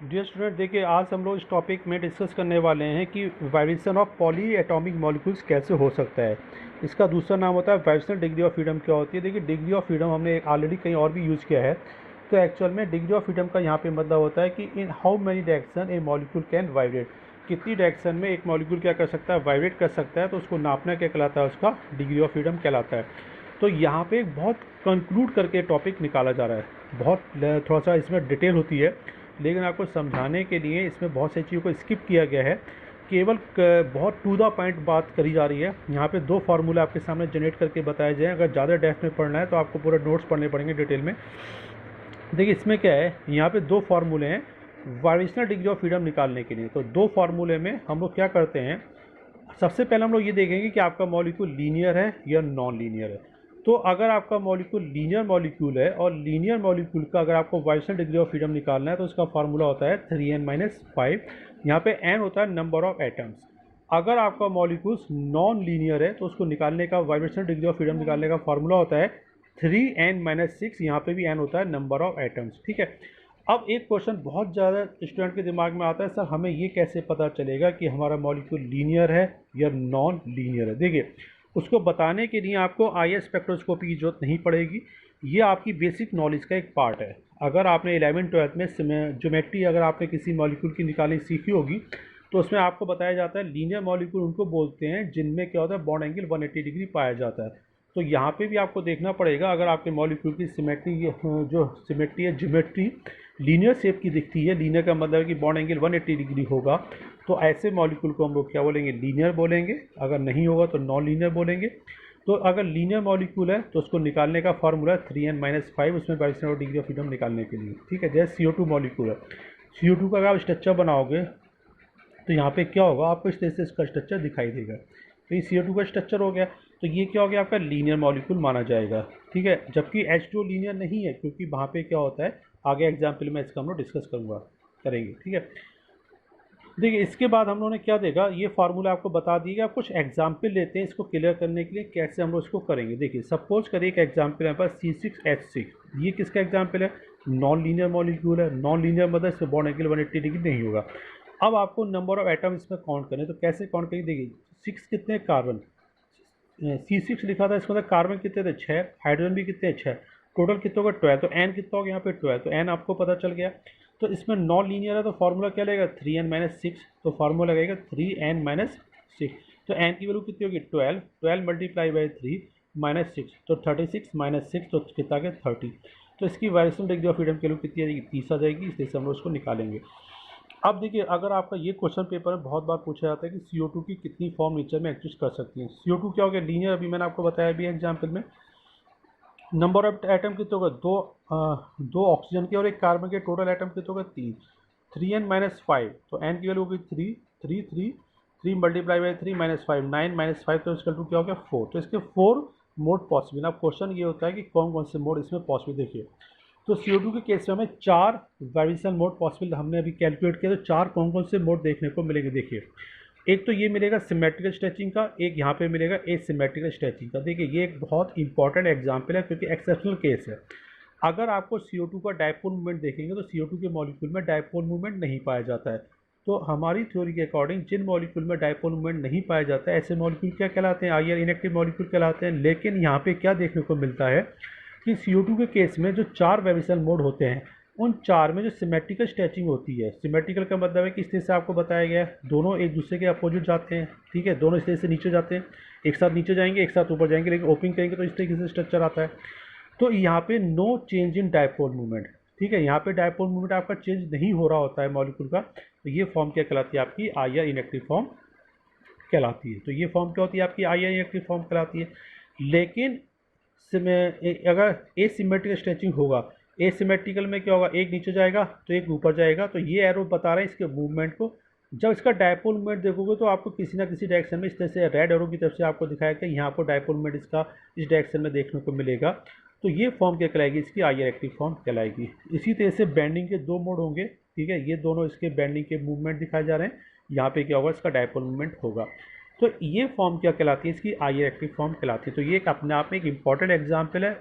Dear student, देखिए आज हम लोग इस टॉपिक में डिस्कस करने वाले हैं कि vibration of poly atomic molecules कैसे हो सकता है। इसका दूसरा नाम होता है वाइब्रेशनल डिग्री ऑफ फ्रीडम। क्या होती है? देखिए, डिग्री ऑफ फ्रीडम हमने ऑलरेडी कहीं और भी यूज़ किया है। तो एक्चुअल में डिग्री ऑफ फ्रीडम का यहाँ पे मतलब होता है कि in how many direction A molecule can vibrate, कितनी डायरेक्शन में एक मॉलिक्यूल क्या कर सकता है, वाइब्रेट कर सकता है। तो उसको नापना क्या कहलाता है? उसका डिग्री ऑफ फ्रीडम कहलाता है। तो यहाँ पे एक बहुत कंक्लूड करके टॉपिक निकाला जा रहा है। बहुत थोड़ा सा इसमें डिटेल होती है, लेकिन आपको समझाने के लिए इसमें बहुत सी चीज़ों को स्किप किया गया है। केवल बहुत टू द पॉइंट बात करी जा रही है। यहाँ पे दो फार्मूले आपके सामने जनरेट करके बताए जाएँ। अगर ज़्यादा डेप्थ में पढ़ना है तो आपको पूरा नोट्स पढ़ने पड़ेंगे डिटेल में। देखिए, इसमें क्या है, यहाँ पे दो फार्मूले हैं वाइब्रेशनल डिग्री ऑफ फ्रीडम निकालने के लिए। तो दो फार्मूले में हम लोग क्या करते हैं, सबसे पहले हम लोग ये देखेंगे कि आपका मॉलिक्यूल लीनियर है या नॉन लीनियर है। तो अगर आपका मॉलिक्यूल लीनियर मॉलिक्यूल है और लीनियर मॉलिक्यूल का अगर आपको वाइब्रेशनल डिग्री ऑफ फ्रीडम निकालना है तो उसका फार्मूला होता है 3n-5। यहाँ पे n होता है नंबर ऑफ एटम्स। अगर आपका मॉलिक्यूल्स नॉन लीनियर है तो उसको निकालने का वाइब्रेशनल डिग्री ऑफ फ्रीडम निकालने का फार्मूला होता है 3n-6। यहाँ पे भी n होता है नंबर ऑफ एटम्स। ठीक है। अब एक क्वेश्चन बहुत ज़्यादा स्टूडेंट के दिमाग में आता है, सर हमें ये कैसे पता चलेगा कि हमारा मॉलिक्यूल लीनियर है या नॉन लीनियर है। देखिए, उसको बताने के लिए आपको आई स्पेक्ट्रोस्कोपी की जरूरत नहीं पड़ेगी। ये आपकी बेसिक नॉलेज का एक पार्ट है। अगर आपने 11th-12th में ज्योमेट्री अगर आपने किसी मॉलिक्यूल की निकालनी सीखी होगी तो उसमें आपको बताया जाता है लीनियर मॉलिक्यूल उनको बोलते हैं जिनमें क्या होता है, बॉन्ड एंगल 180 डिग्री पाया जाता है। तो यहाँ पे भी आपको देखना पड़ेगा, अगर आपके मॉलिक्यूल की सिमेट्री जो सिमेट्री है, ज्योमेट्री लीनियर शेप की दिखती है, लीनियर का मतलब है कि बॉन्ड एंगल 180 डिग्री होगा, तो ऐसे मॉलिक्यूल को हम लोग क्या बोलेंगे, लीनियर बोलेंगे। अगर नहीं होगा तो नॉन लीनियर बोलेंगे। तो अगर लीनियर मॉलिक्यूल है तो उसको निकालने का फार्मूला 3n-5, उसमें वाइब्रेशनल डिग्री ऑफ फ्रीडम निकालने के लिए। ठीक है। जैसे CO2 मॉलिक्यूल है, CO2 का अगर आप स्ट्रक्चर बनाओगे तो यहाँ पे क्या होगा, आपको इस तरह से इसका स्ट्रक्चर दिखाई देगा। तो ये CO2 का स्ट्रक्चर हो गया। तो ये क्या हो गया, आपका लीनियर मॉलिक्यूल माना जाएगा। ठीक है। जबकि H2 लीनियर नहीं है, क्योंकि वहाँ पे क्या होता है, आगे एग्जाम्पल में इसका हम लोग डिस्कस करेंगे। ठीक है। देखिए, इसके बाद हम लोगों ने क्या देखा, ये फार्मूला आपको बता दिए। आप कुछ एग्जाम्पल लेते हैं इसको क्लियर करने के लिए कैसे हम लोग इसको करेंगे। देखिए, सपोज करिए एक एग्जाम्पल है पास C6H6। ये किसका एग्जाम्पल है? नॉन लीनियर मॉलिक्यूल है। नॉन लीनियर मतलब इसमें बॉन्ड एंगल 180 डिग्री नहीं होगा। अब आपको नंबर ऑफ एटम इसमें काउंट करने, तो कैसे काउंट करेंगे? देखिए, 6 कितने कार्बन, C6 लिखा था, इसका मतलब कार्बन कितने थे, 6। हाइड्रोजन भी कितने, 6। टोटल कितना होगा, 12। तो n कितना होगा यहाँ पे, 12। तो n आपको पता चल गया। तो इसमें नॉन लीनियर है तो फार्मूला क्या लगेगा, 3n-6। तो फार्मूला लगेगा 3n-6। तो n की वैल्यू कितनी होगी, 12। 12 मल्टीप्लाई बाई 3 -6, तो 36 -6 तो कितना गया, 30। तो इसकी वाइब्रेशनल डिग्री ऑफ फ्रीडम की वैल्यू कितनी आ जाएगी, 30 आ जाएगी। इस तरह से हम लोग उसको निकालेंगे। अब देखिए, अगर आपका ये क्वेश्चन पेपर में बहुत बार पूछा जाता है कि CO2 की कितनी फॉर्म नेचर में एग्जिस्ट कर सकती है। CO2 क्या हो गया, लीनियर। अभी मैंने आपको बताया भी एग्जाम्पल में। नंबर ऑफ एटम कितने होगा, दो ऑक्सीजन के और एक कार्बन के, टोटल एटम कितने होगा, 3। 3n-5, तो n की वैल्यू होगी 3। 3 मल्टीप्लाई बाई 3 -5, 9 -5, तो इसका टू क्या हो गया, 4। तो इसके 4 मोड पॉसिबल। अब क्वेश्चन ये होता है कि कौन कौन से मोड इसमें पॉसिबल। देखिए, तो CO2 के केस में हमें 4 वाइब्रेशन मोड पॉसिबल हमने अभी कैलकुलेट किया। तो 4 कौन कौन से मोड देखने को मिलेंगे। देखिए, एक तो ये मिलेगा सिमेट्रिकल स्ट्रेचिंग का, एक यहाँ पे मिलेगा एसिमेट्रिकल स्ट्रेचिंग का। देखिए, ये एक बहुत इंपॉर्टेंट एग्जांपल है क्योंकि एक्सेप्शनल केस है। अगर आपको CO2 का डायपोल मूवमेंट देखेंगे तो CO2 के मॉलिक्यूल में डायपोल मूवमेंट नहीं पाया जाता है। तो हमारी थ्योरी के अकॉर्डिंग जिन मॉलिक्यूल में डायपोल मूवमेंट नहीं पाया जाता है, ऐसे मॉलिक्यूल क्या कहलाते हैं, आईआर इनएक्टिव मॉलिक्यूल कहलाते हैं। लेकिन यहाँ पे क्या देखने को मिलता है कि CO2 के केस में जो 4 वाइब्रेशन मोड होते हैं, उन 4 में जो सिमेट्रिकल स्ट्रेचिंग होती है, सिमेट्रिकल का मतलब है कि इस तरह से आपको बताया गया है, दोनों एक दूसरे के अपोजिट जाते हैं। ठीक है। दोनों इस तरह से नीचे जाते हैं, एक साथ नीचे जाएंगे, एक साथ ऊपर जाएंगे, लेकिन ओपनिंग करेंगे तो इस तरीके से स्ट्रक्चर आता है। तो यहाँ पे no change in dipole moment. ठीक है। यहाँ पे डायपोल मूवमेंट आपका चेंज नहीं हो रहा होता है मॉलिक्यूल का। तो ये फॉर्म क्या कहलाती है, आपकी आईआर इनएक्टिव फॉर्म कहलाती है। तो ये फॉर्म क्या होती है, आपकी आईआर इनएक्टिव फॉर्म कहलाती है। लेकिन अगर एसिमेट्रिकल स्ट्रेचिंग होगा, एसिमेट्रिकल में क्या होगा, एक नीचे जाएगा तो एक ऊपर जाएगा। तो ये एरो बता रहा है इसके मूवमेंट को। जब इसका डायपोल मूवमेंट देखोगे तो आपको किसी ना किसी डायरेक्शन में इस तरह से रेड एरो की तरफ से आपको दिखाया कि यहाँ पर डायपोल मूवमेंट इसका इस डायरेक्शन में देखने को मिलेगा। तो ये फॉर्म क्या कहलाएगी, इसकी आईआर एक्टिव फॉर्म कहलाएगी। इसी तरह से बैंडिंग के 2 मोड होंगे। ठीक है। ये दोनों इसके बैंडिंग के मूवमेंट दिखाए जा रहे हैं। यहाँ पे क्या होगा, इसका डायपोल मूवमेंट होगा। तो ये फॉर्म क्या कहलाती है, इसकी आईआर एक्टिव फॉर्म कहलाती है। तो ये एक अपने आप में एक इंपॉर्टेंट एग्जाम्पल है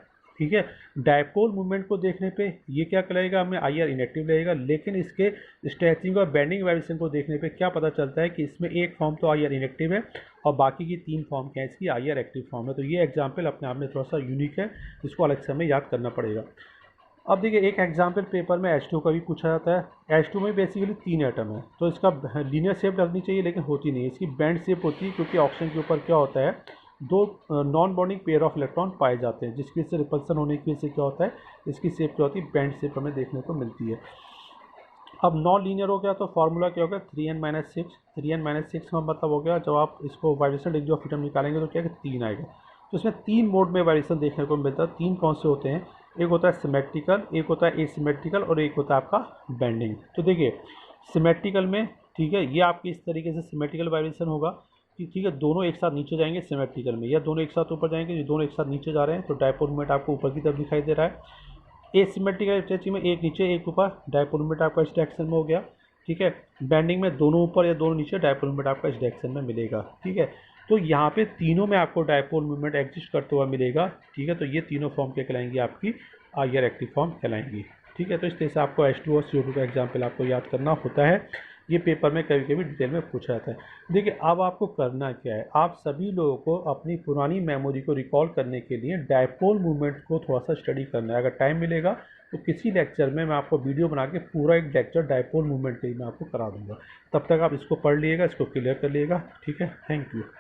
ठीक है। डायपोल मूवमेंट को देखने पे ये क्या कहलाएगा, हमें IR इनएक्टिव लगेगा, लेकिन इसके स्ट्रेचिंग और बेंडिंग वाइब्रेशन को देखने पे क्या पता चलता है कि इसमें एक फॉर्म तो IR इनएक्टिव है और बाकी की 3 फॉर्म क्या है इसकी IR एक्टिव फॉर्म है। तो ये एग्जाम्पल अपने आप में थोड़ा सा यूनिक है, इसको अलग से हमें याद करना पड़ेगा। अब देखिए एक एग्जाम्पल पेपर में H2 का भी पूछा जाता है। H2 में बेसिकली 3 एटम है, तो इसका लीनियर शेप लगनी चाहिए लेकिन होती नहीं है, इसकी बैंड शेप होती है, क्योंकि ऑक्सीजन के ऊपर क्या होता है, 2 non bonding pair of electron पाए जाते हैं, जिसकी वजह से रिपल्सन होने की वजह से क्या होता है, इसकी शेप क्या होती है, बैंड शेप हमें देखने को मिलती है। अब नॉन लीनियर हो गया तो फार्मूला क्या हो गया, 3n-6। 3n-6 का मतलब हो गया, जब आप इसको वाइब्रेशन डिग्री ऑफ फ्रीडम निकालेंगे तो क्या है कि 3 आएगा। तो इसमें 3 मोड में वाइब्रेशन देखने को मिलता है। 3 कौन से होते हैं, एक होता है सिमेट्रिकल, एक होता है एसिमेट्रिकल और एक होता है आपका बेंडिंग। तो देखिए सिमेट्रिकल में, ठीक है, ये आपकी इस तरीके से सिमेट्रिकल वाइब्रेशन होगा कि ठीक है, दोनों एक साथ नीचे जाएंगे सिमेट्रिकल में, या दोनों एक साथ ऊपर जाएंगे, ये दोनों एक साथ नीचे जा रहे हैं, तो डायपोल मोमेंट आपको ऊपर की तरफ दिखाई दे रहा है। एसिमेट्रिकल स्ट्रेचिंग में एक नीचे एक ऊपर, डायपोल मोमेंट आपका इस डायरेक्शन में हो गया, ठीक है। बेंडिंग में दोनों ऊपर या दोनों नीचे, डायपोल मोमेंट आपका इस डायरेक्शन में मिलेगा, ठीक है। तो यहाँ पे तीनों में आपको डायपोल मूवमेंट एग्जिस्ट करते हुआ मिलेगा, ठीक है। तो ये तीनों फॉर्म क्या कहलाएंगी, आपकी IR एक्टिव फॉर्म कहलाएंगी, ठीक है। तो इस तरह से आपको H2 और CO2 का एग्जाम्पल आपको याद करना होता है। ये पेपर में कभी कभी डिटेल में पूछा जाता है। देखिए अब आपको करना क्या है, आप सभी लोगों को अपनी पुरानी मेमोरी को रिकॉल करने के लिए डायपोल मूवमेंट को थोड़ा सा स्टडी करना है। अगर टाइम मिलेगा तो किसी लेक्चर में मैं आपको वीडियो बना के पूरा एक लेक्चर डायपोल मूवमेंट के ही मैं आपको करा दूंगा। तब तक आप इसको पढ़ लीजिएगा, इसको क्लियर कर लीजिएगा, ठीक है। Thank you.